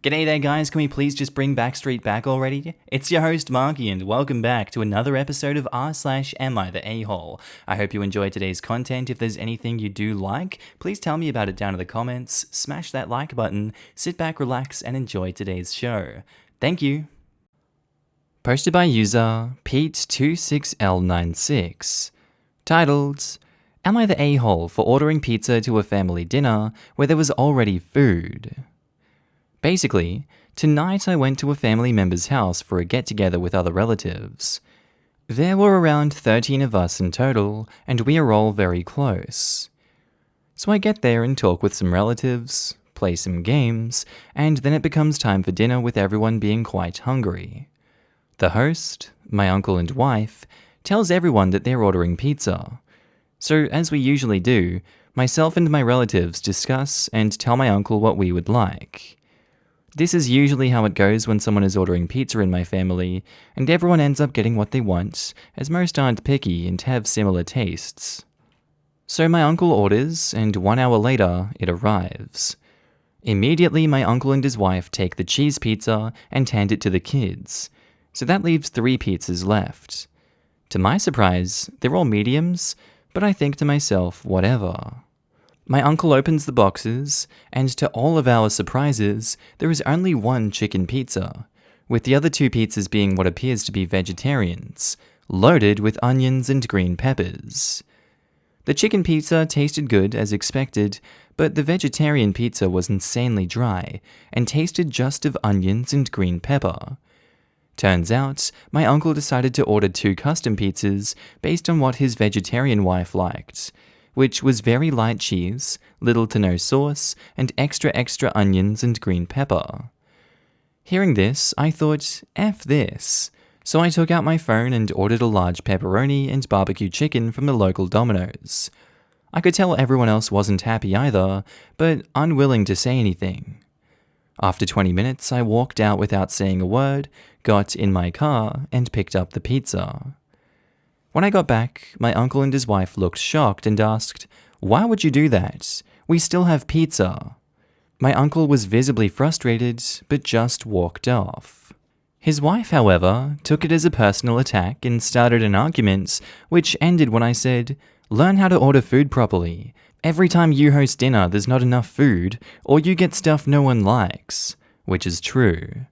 G'day there guys, can we please just bring Backstreet back already? It's your host Markee and welcome back to another episode of r/AmiTheA. I hope you enjoyed today's content. If there's anything you do like, please tell me about it down in the comments, smash that like button, sit back, relax and enjoy today's show. Thank you! Posted by user Pete26L96. Titled, Am I the a-hole for ordering pizza to a family dinner where there was already food? Basically, tonight I went to a family member's house for a get-together with other relatives. There were around 13 of us in total, and we are all very close. So I get there and talk with some relatives, play some games, and then it becomes time for dinner with everyone being quite hungry. The host, my uncle and wife, tells everyone that they're ordering pizza. So as we usually do, myself and my relatives discuss and tell my uncle what we would like. This is usually how it goes when someone is ordering pizza in my family, and everyone ends up getting what they want, as most aren't picky and have similar tastes. So my uncle orders, and 1 hour later, it arrives. Immediately my uncle and his wife take the cheese pizza and hand it to the kids, so that leaves 3 pizzas left. To my surprise, they're all mediums, but I think to myself, whatever. My uncle opens the boxes, and to all of our surprises, there is only 1 chicken pizza, with the other 2 pizzas being what appears to be vegetarians, loaded with onions and green peppers. The chicken pizza tasted good as expected, but the vegetarian pizza was insanely dry, and tasted just of onions and green pepper. Turns out, my uncle decided to order 2 custom pizzas based on what his vegetarian wife liked, which was very light cheese, little to no sauce, and extra onions and green pepper. Hearing this, I thought, F this, so I took out my phone and ordered a large pepperoni and barbecue chicken from the local Domino's. I could tell everyone else wasn't happy either, but unwilling to say anything. After 20 minutes, I walked out without saying a word, got in my car, and picked up the pizza. When I got back, my uncle and his wife looked shocked and asked, "Why would you do that? We still have pizza." My uncle was visibly frustrated, but just walked off. His wife, however, took it as a personal attack and started an argument, which ended when I said, "Learn how to order food properly. Every time you host dinner, there's not enough food, or you get stuff no one likes," which is true.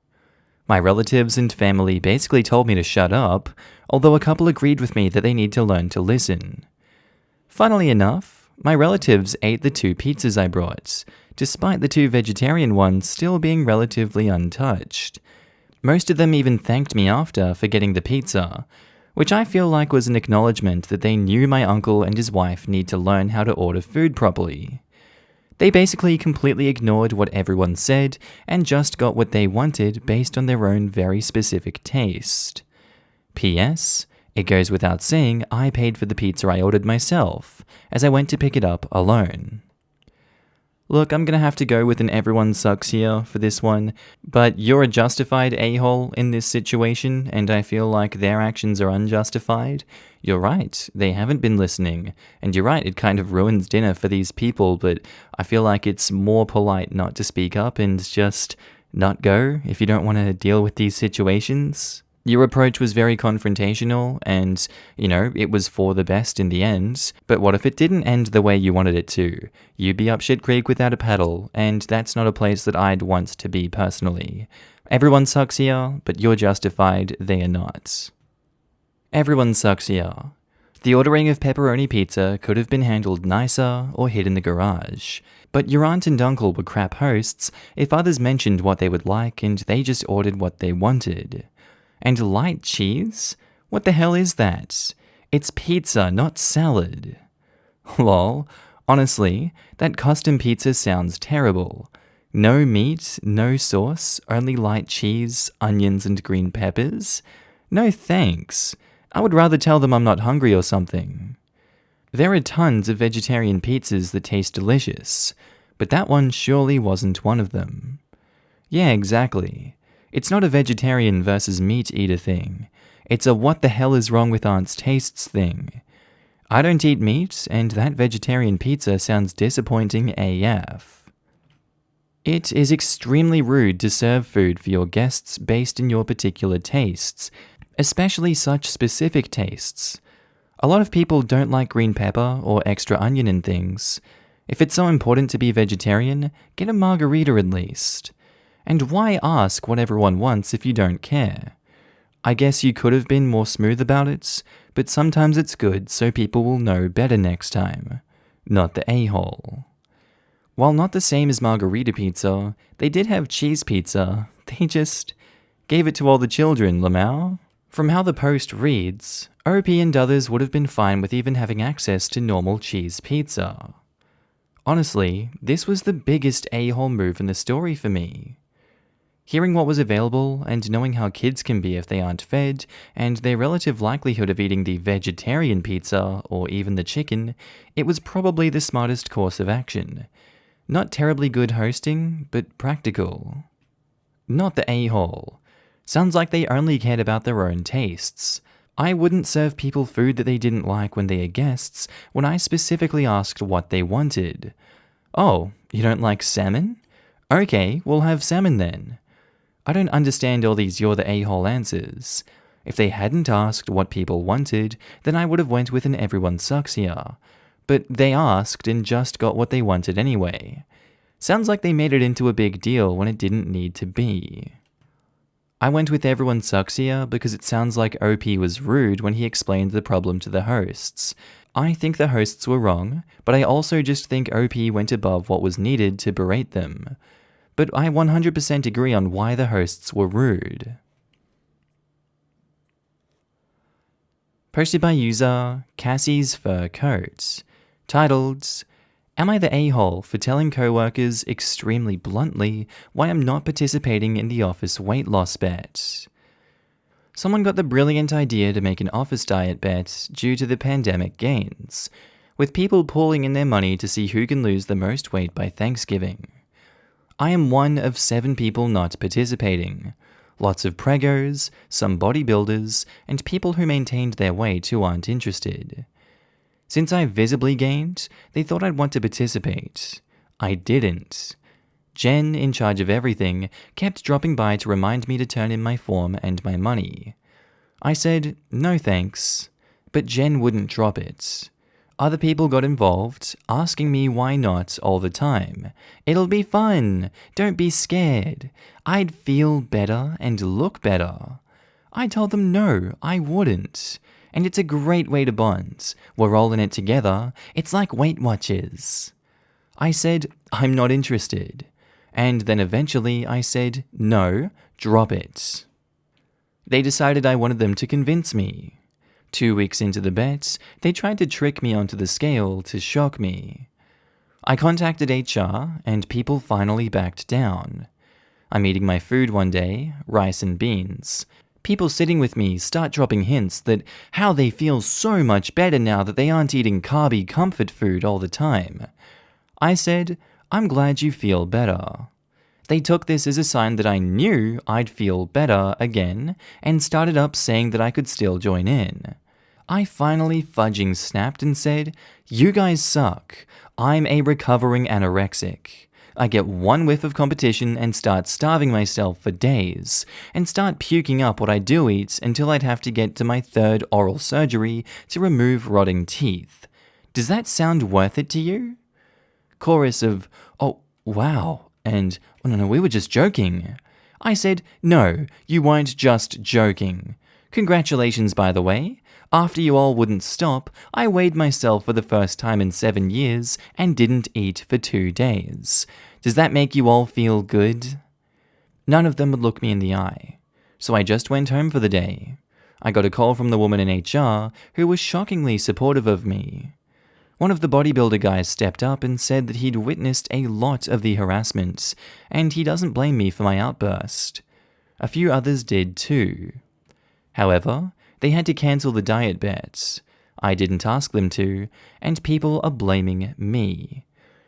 My relatives and family basically told me to shut up, although a couple agreed with me that they need to learn to listen. Funnily enough, my relatives ate the 2 pizzas I brought, despite the 2 vegetarian ones still being relatively untouched. Most of them even thanked me after for getting the pizza, which I feel like was an acknowledgement that they knew my uncle and his wife need to learn how to order food properly. They basically completely ignored what everyone said and just got what they wanted based on their own very specific taste. P.S. It goes without saying I paid for the pizza I ordered myself, as I went to pick it up alone. Look, I'm gonna have to go with an everyone sucks here for this one, but you're a justified a-hole in this situation, and I feel like their actions are unjustified. You're right, they haven't been listening, and you're right, it kind of ruins dinner for these people, but I feel like it's more polite not to speak up and just not go if you don't want to deal with these situations. Your approach was very confrontational and, it was for the best in the end, but what if it didn't end the way you wanted it to? You'd be up shit creek without a paddle, and that's not a place that I'd want to be personally. Everyone sucks here, but you're justified, they are not. Everyone sucks here. The ordering of pepperoni pizza could have been handled nicer or hid in the garage, but your aunt and uncle were crap hosts if others mentioned what they would like and they just ordered what they wanted. And light cheese? What the hell is that? It's pizza, not salad. Lol, honestly, that custom pizza sounds terrible. No meat, no sauce, only light cheese, onions and green peppers? No thanks. I would rather tell them I'm not hungry or something. There are tons of vegetarian pizzas that taste delicious, but that one surely wasn't one of them. Yeah, exactly. It's not a vegetarian versus meat eater thing. It's a what the hell is wrong with aunt's tastes thing. I don't eat meat, and that vegetarian pizza sounds disappointing AF. It is extremely rude to serve food for your guests based on your particular tastes, especially such specific tastes. A lot of people don't like green pepper or extra onion in things. If it's so important to be vegetarian, get a margarita at least. And why ask what everyone wants if you don't care? I guess you could have been more smooth about it, but sometimes it's good so people will know better next time. Not the a-hole. While not the same as margarita pizza, they did have cheese pizza. They just gave it to all the children, Lamau. From how the post reads, OP and others would have been fine with even having access to normal cheese pizza. Honestly, this was the biggest a-hole move in the story for me. Hearing what was available and knowing how kids can be if they aren't fed, and their relative likelihood of eating the vegetarian pizza or even the chicken, it was probably the smartest course of action. Not terribly good hosting, but practical. Not the a-hole. Sounds like they only cared about their own tastes. I wouldn't serve people food that they didn't like when they are guests when I specifically asked what they wanted. Oh, you don't like salmon? Okay, we'll have salmon then. I don't understand all these you're the a-hole answers. If they hadn't asked what people wanted, then I would have went with an everyone sucks here. But they asked and just got what they wanted anyway. Sounds like they made it into a big deal when it didn't need to be. I went with everyone sucks here because it sounds like OP was rude when he explained the problem to the hosts. I think the hosts were wrong, but I also just think OP went above what was needed to berate them. But I 100% agree on why the hosts were rude. Posted by user Cassie's Fur Coat. Titled, Am I the a-hole for telling coworkers extremely bluntly why I'm not participating in the office weight loss bet? Someone got the brilliant idea to make an office diet bet due to the pandemic gains, with people pooling in their money to see who can lose the most weight by Thanksgiving. I am one of 7 people not participating. Lots of pregos, some bodybuilders, and people who maintained their weight who aren't interested. Since I visibly gained, they thought I'd want to participate. I didn't. Jen, in charge of everything, kept dropping by to remind me to turn in my form and my money. I said, no thanks, but Jen wouldn't drop it. Other people got involved, asking me why not all the time. It'll be fun. Don't be scared. I'd feel better and look better. I told them no, I wouldn't. And it's a great way to bond. We're all in it together. It's like Weight Watchers. I said, I'm not interested. And then eventually I said, no, drop it. They decided I wanted them to convince me. 2 weeks into the bet, they tried to trick me onto the scale to shock me. I contacted HR, and people finally backed down. I'm eating my food one day, rice and beans. People sitting with me start dropping hints that how they feel so much better now that they aren't eating carby comfort food all the time. I said, I'm glad you feel better. They took this as a sign that I knew I'd feel better again and started up saying that I could still join in. I finally fudging snapped and said, you guys suck. I'm a recovering anorexic. I get one whiff of competition and start starving myself for days, and start puking up what I do eat until I'd have to get to my 3rd oral surgery to remove rotting teeth. Does that sound worth it to you? Chorus of, oh, wow, and, oh no, we were just joking. I said, no, you weren't just joking. Congratulations, by the way. After you all wouldn't stop, I weighed myself for the first time in 7 years and didn't eat for 2 days. Does that make you all feel good? None of them would look me in the eye, so I just went home for the day. I got a call from the woman in HR who was shockingly supportive of me. One of the bodybuilder guys stepped up and said that he'd witnessed a lot of the harassment, and he doesn't blame me for my outburst. A few others did too. However, they had to cancel the diet bet. I didn't ask them to, and people are blaming me,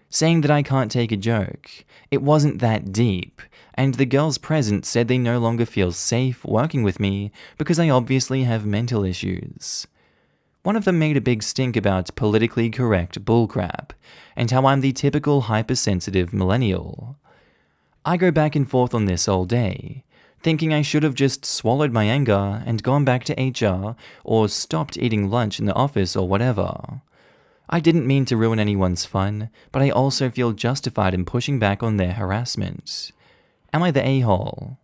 saying that I can't take a joke. It wasn't that deep, and the girls present said they no longer feel safe working with me because I obviously have mental issues. One of them made a big stink about politically correct bullcrap, and how I'm the typical hypersensitive millennial. I go back and forth on this all day, thinking I should have just swallowed my anger and gone back to HR or stopped eating lunch in the office or whatever. I didn't mean to ruin anyone's fun, but I also feel justified in pushing back on their harassment. Am I the a-hole?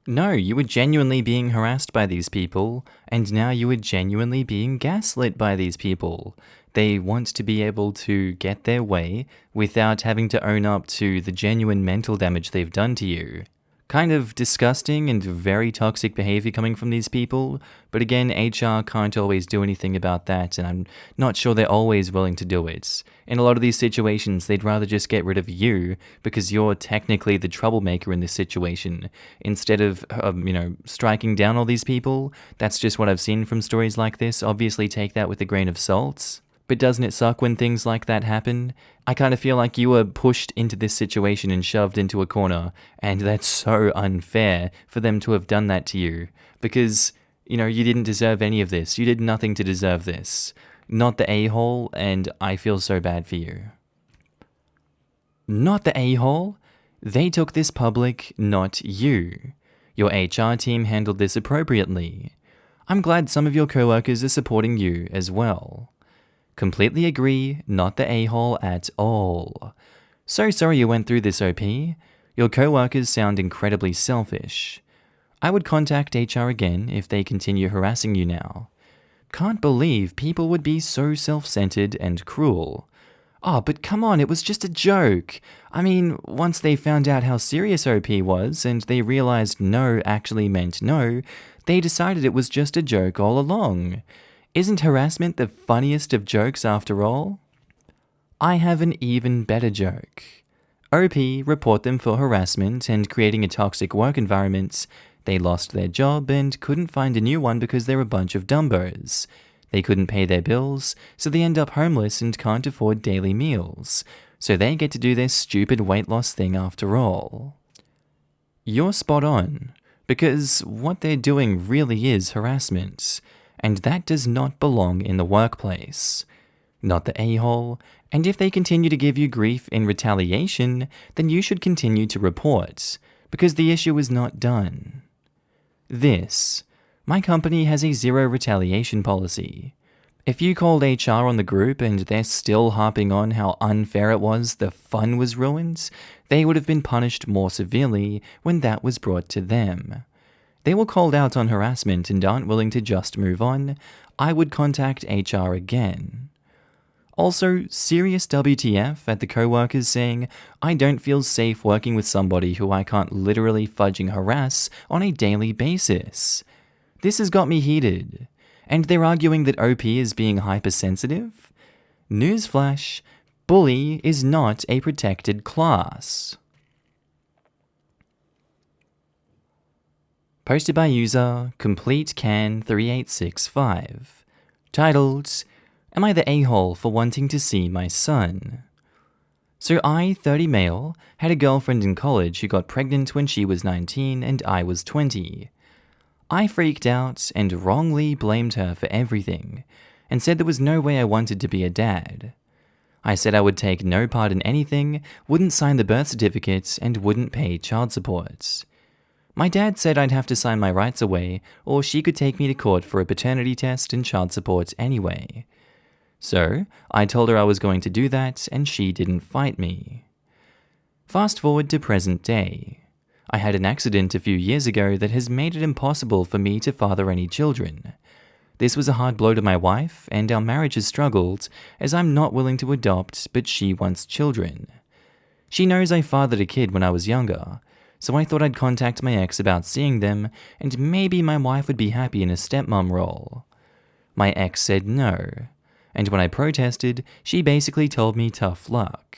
No, you were genuinely being harassed by these people, and now you are genuinely being gaslit by these people. They want to be able to get their way without having to own up to the genuine mental damage they've done to you. Kind of disgusting and very toxic behavior coming from these people, but again, HR can't always do anything about that, and I'm not sure they're always willing to do it. In a lot of these situations, they'd rather just get rid of you because you're technically the troublemaker in this situation, instead of, striking down all these people. That's just what I've seen from stories like this. Obviously, take that with a grain of salt. But doesn't it suck when things like that happen? I kind of feel like you were pushed into this situation and shoved into a corner, and that's so unfair for them to have done that to you. Because, you didn't deserve any of this. You did nothing to deserve this. Not the a-hole, and I feel so bad for you. Not the a-hole? They took this public, not you. Your HR team handled this appropriately. I'm glad some of your coworkers are supporting you as well. Completely agree, not the a-hole at all. So sorry you went through this, OP. Your co-workers sound incredibly selfish. I would contact HR again if they continue harassing you now. Can't believe people would be so self-centered and cruel. Oh, but come on, it was just a joke. I mean, once they found out how serious OP was and they realized no actually meant no, they decided it was just a joke all along. Isn't harassment the funniest of jokes after all? I have an even better joke. OP report them for harassment and creating a toxic work environment. They lost their job and couldn't find a new one because they're a bunch of dumbos. They couldn't pay their bills, so they end up homeless and can't afford daily meals. So they get to do their stupid weight loss thing after all. You're spot on, because what they're doing really is harassment. And that does not belong in the workplace. Not the a-hole, and if they continue to give you grief in retaliation, then you should continue to report, because the issue is not done. My company has a zero retaliation policy. If you called HR on the group and they're still harping on how unfair it was the fun was ruined, they would have been punished more severely when that was brought to them. They were called out on harassment and aren't willing to just move on, I would contact HR again. Also, serious WTF at the co-workers saying, I don't feel safe working with somebody who I can't literally fudging harass on a daily basis. This has got me heated. And they're arguing that OP is being hypersensitive? Newsflash, bully is not a protected class. Posted by user CompleteCan3865. Titled, Am I the a-hole for wanting to see my son? So I, 30 male, had a girlfriend in college who got pregnant when she was 19 and I was 20. I freaked out and wrongly blamed her for everything and said there was no way I wanted to be a dad. I said I would take no part in anything, wouldn't sign the birth certificate, and wouldn't pay child support. My dad said I'd have to sign my rights away, or she could take me to court for a paternity test and child support anyway. So, I told her I was going to do that, and she didn't fight me. Fast forward to present day. I had an accident a few years ago that has made it impossible for me to father any children. This was a hard blow to my wife, and our marriage has struggled, as I'm not willing to adopt, but she wants children. She knows I fathered a kid when I was younger, so I thought I'd contact my ex about seeing them, and maybe my wife would be happy in a stepmom role. My ex said no, and when I protested, she basically told me tough luck.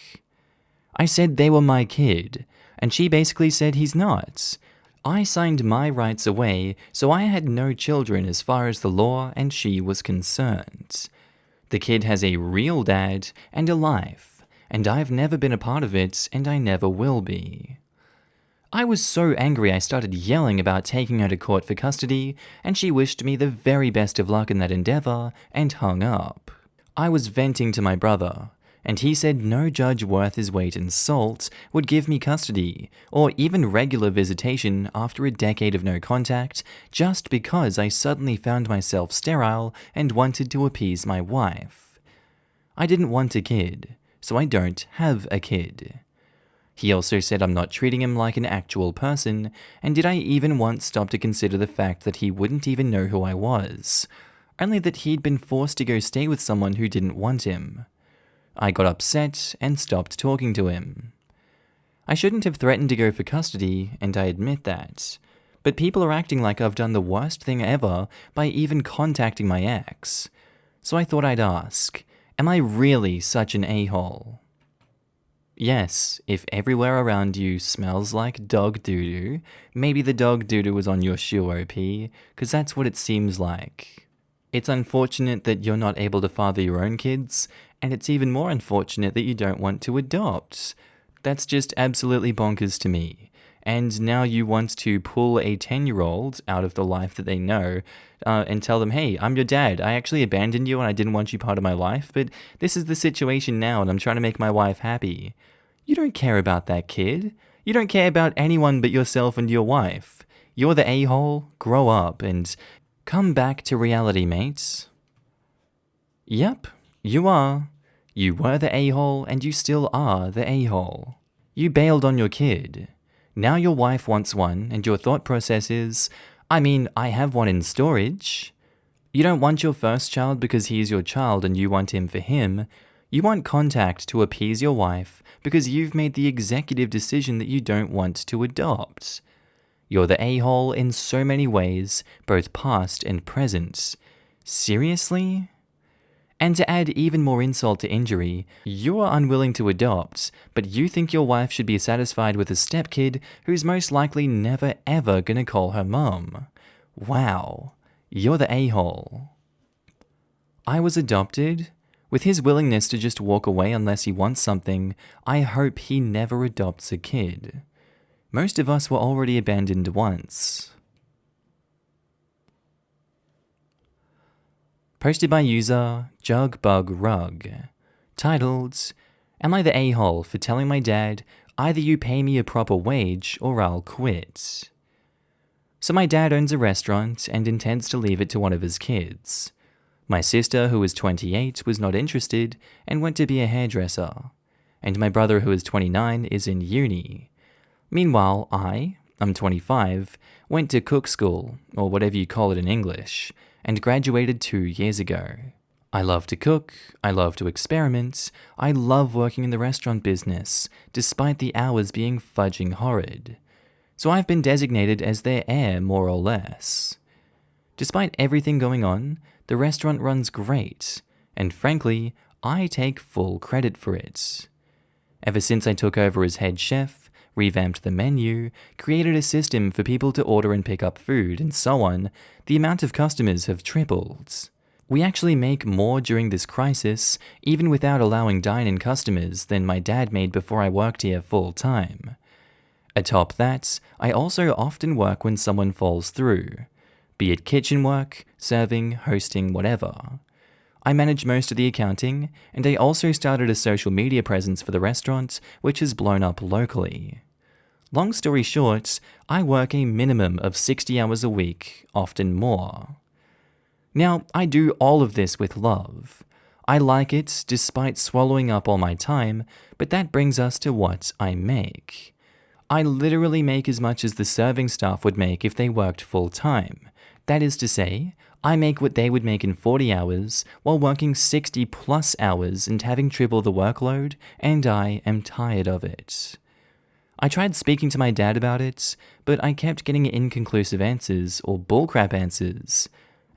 I said they were my kid, and she basically said he's not. I signed my rights away, so I had no children as far as the law and she was concerned. The kid has a real dad and a life, and I've never been a part of it, and I never will be. I was so angry I started yelling about taking her to court for custody, and she wished me the very best of luck in that endeavor and hung up. I was venting to my brother, and he said no judge worth his weight in salt would give me custody or even regular visitation after a decade of no contact just because I suddenly found myself sterile and wanted to appease my wife. I didn't want a kid, so I don't have a kid. He also said I'm not treating him like an actual person, and did I even once stop to consider the fact that he wouldn't even know who I was, only that he'd been forced to go stay with someone who didn't want him. I got upset and stopped talking to him. I shouldn't have threatened to go for custody, and I admit that, but people are acting like I've done the worst thing ever by even contacting my ex. So I thought I'd ask, am I really such an a-hole? Yes, if everywhere around you smells like dog doo-doo, maybe the dog doo-doo was on your shoe, OP, because that's what it seems like. It's unfortunate that you're not able to father your own kids, and it's even more unfortunate that you don't want to adopt. That's just absolutely bonkers to me. And now you want to pull a 10-year-old out of the life that they know and tell them, hey, I'm your dad. I actually abandoned you and I didn't want you part of my life, but this is the situation now and I'm trying to make my wife happy. You don't care about that kid. You don't care about anyone but yourself and your wife. You're the a-hole. Grow up and come back to reality, mates. Yep, you are. You were the a-hole and you still are the a-hole. You bailed on your kid. Now your wife wants one, and your thought process is, I have one in storage. You don't want your first child because he is your child and you want him for him. You want contact to appease your wife because you've made the executive decision that you don't want to adopt. You're the a-hole in so many ways, both past and present. Seriously? And to add even more insult to injury, you are unwilling to adopt, but you think your wife should be satisfied with a stepkid who's most likely never ever gonna call her mum. Wow, you're the a-hole. I was adopted. With his willingness to just walk away unless he wants something, I hope he never adopts a kid. Most of us were already abandoned once. Posted by user JugBugRug. Titled, Am I the a-hole for telling my dad, either you pay me a proper wage or I'll quit? So my dad owns a restaurant and intends to leave it to one of his kids. My sister, who is 28, was not interested and went to be a hairdresser. And my brother, who is 29, is in uni. Meanwhile, I'm 25, went to cook school, or whatever you call it in English, and graduated 2 years ago. I love to cook, I love to experiment, I love working in the restaurant business, despite the hours being fudging horrid. So I've been designated as their heir, more or less. Despite everything going on, the restaurant runs great, and frankly, I take full credit for it. Ever since I took over as head chef, revamped the menu, created a system for people to order and pick up food, and so on, the amount of customers have tripled. We actually make more during this crisis, even without allowing dine-in customers, than my dad made before I worked here full-time. Atop that, I also often work when someone falls through, be it kitchen work, serving, hosting, whatever. I manage most of the accounting, and I also started a social media presence for the restaurant, which has blown up locally. Long story short, I work a minimum of 60 hours a week, often more. Now, I do all of this with love. I like it despite swallowing up all my time, but that brings us to what I make. I literally make as much as the serving staff would make if they worked full-time. That is to say, I make what they would make in 40 hours while working 60 plus hours and having triple the workload, and I am tired of it. I tried speaking to my dad about it, but I kept getting inconclusive answers or bullcrap answers.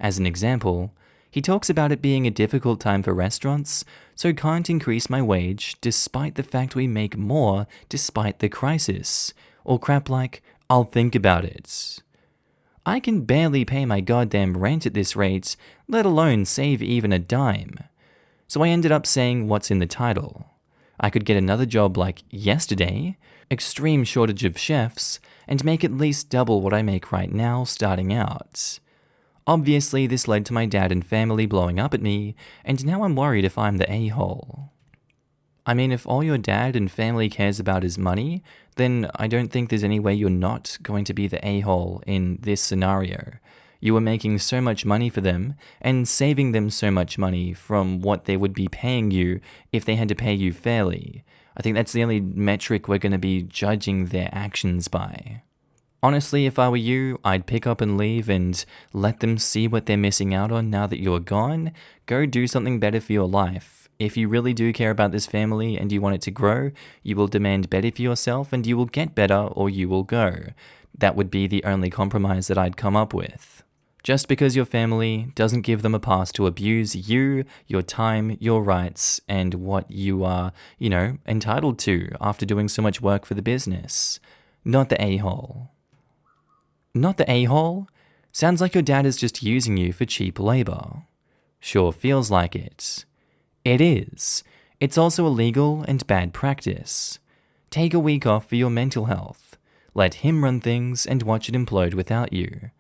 As an example, he talks about it being a difficult time for restaurants, so can't increase my wage despite the fact we make more despite the crisis, or crap like, I'll think about it. I can barely pay my goddamn rent at this rate, let alone save even a dime. So I ended up saying what's in the title. I could get another job like yesterday, extreme shortage of chefs, and make at least double what I make right now starting out. Obviously, this led to my dad and family blowing up at me, and now I'm worried if I'm the a-hole. I mean, if all your dad and family cares about is money, then I don't think there's any way you're not going to be the a-hole in this scenario. You are making so much money for them and saving them so much money from what they would be paying you if they had to pay you fairly. I think that's the only metric we're going to be judging their actions by. Honestly, if I were you, I'd pick up and leave and let them see what they're missing out on now that you're gone. Go do something better for your life. If you really do care about this family and you want it to grow, you will demand better for yourself and you will get better or you will go. That would be the only compromise that I'd come up with. Just because your family doesn't give them a pass to abuse you, your time, your rights, and what you are, entitled to after doing so much work for the business. Not the a-hole. Not the a-hole? Sounds like your dad is just using you for cheap labor. Sure feels like it. It is. It's also illegal and bad practice. Take a week off for your mental health. Let him run things and watch it implode without you.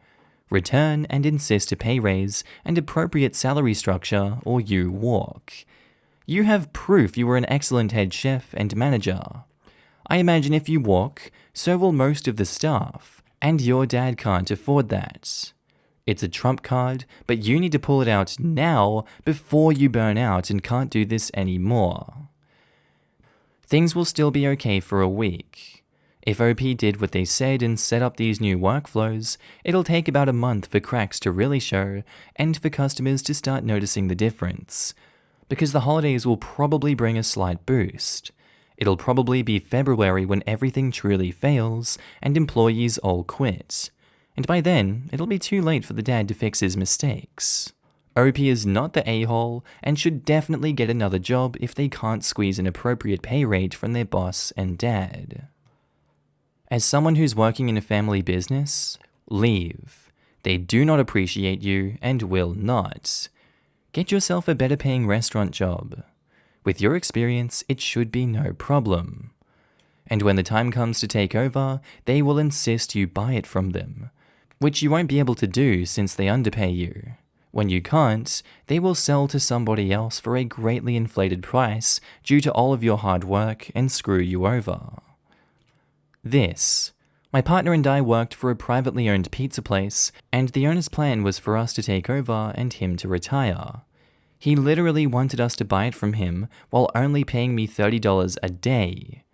Return and insist a pay raise and appropriate salary structure or you walk. You have proof you were an excellent head chef and manager. I imagine if you walk, so will most of the staff. And your dad can't afford that. It's a trump card, but you need to pull it out now before you burn out and can't do this anymore. Things will still be okay for a week. If OP did what they said and set up these new workflows, it'll take about a month for cracks to really show and for customers to start noticing the difference. Because the holidays will probably bring a slight boost. It'll probably be February when everything truly fails and employees all quit. And by then, it'll be too late for the dad to fix his mistakes. OP is not the a-hole and should definitely get another job if they can't squeeze an appropriate pay rate from their boss and dad. As someone who's working in a family business, leave. They do not appreciate you and will not. Get yourself a better paying restaurant job. With your experience, it should be no problem. And when the time comes to take over, they will insist you buy it from them, which you won't be able to do since they underpay you. When you can't, they will sell to somebody else for a greatly inflated price due to all of your hard work and screw you over. My partner and I worked for a privately owned pizza place, and the owner's plan was for us to take over and him to retire. He literally wanted us to buy it from him while only paying me $30 a day.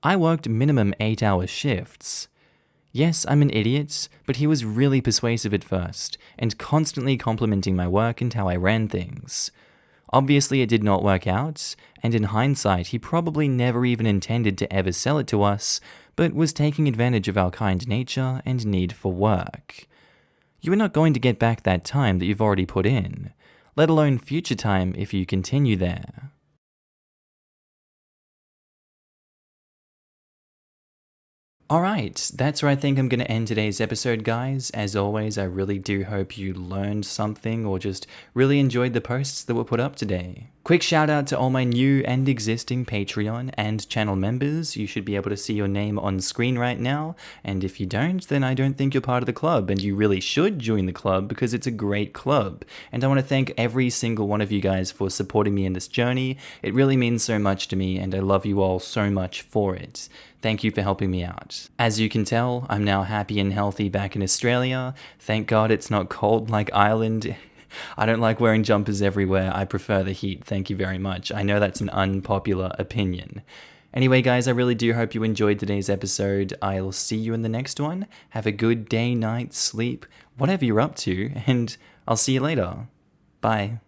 I worked minimum 8-hour shifts. Yes, I'm an idiot, but he was really persuasive at first and constantly complimenting my work and how I ran things. Obviously it did not work out, and in hindsight he probably never even intended to ever sell it to us, but was taking advantage of our kind nature and need for work. You are not going to get back that time that you've already put in, let alone future time if you continue there. Alright, that's where I think I'm going to end today's episode, guys. As always, I really do hope you learned something or just really enjoyed the posts that were put up today. Quick shout out to all my new and existing Patreon and channel members. You should be able to see your name on screen right now, and if you don't, then I don't think you're part of the club, and you really should join the club because it's a great club. And I want to thank every single one of you guys for supporting me in this journey. It really means so much to me, and I love you all so much for it. Thank you for helping me out. As you can tell, I'm now happy and healthy back in Australia. Thank God it's not cold like Ireland. I don't like wearing jumpers everywhere. I prefer the heat. Thank you very much. I know that's an unpopular opinion. Anyway, guys, I really do hope you enjoyed today's episode. I'll see you in the next one. Have a good day, night, sleep, whatever you're up to, and I'll see you later. Bye.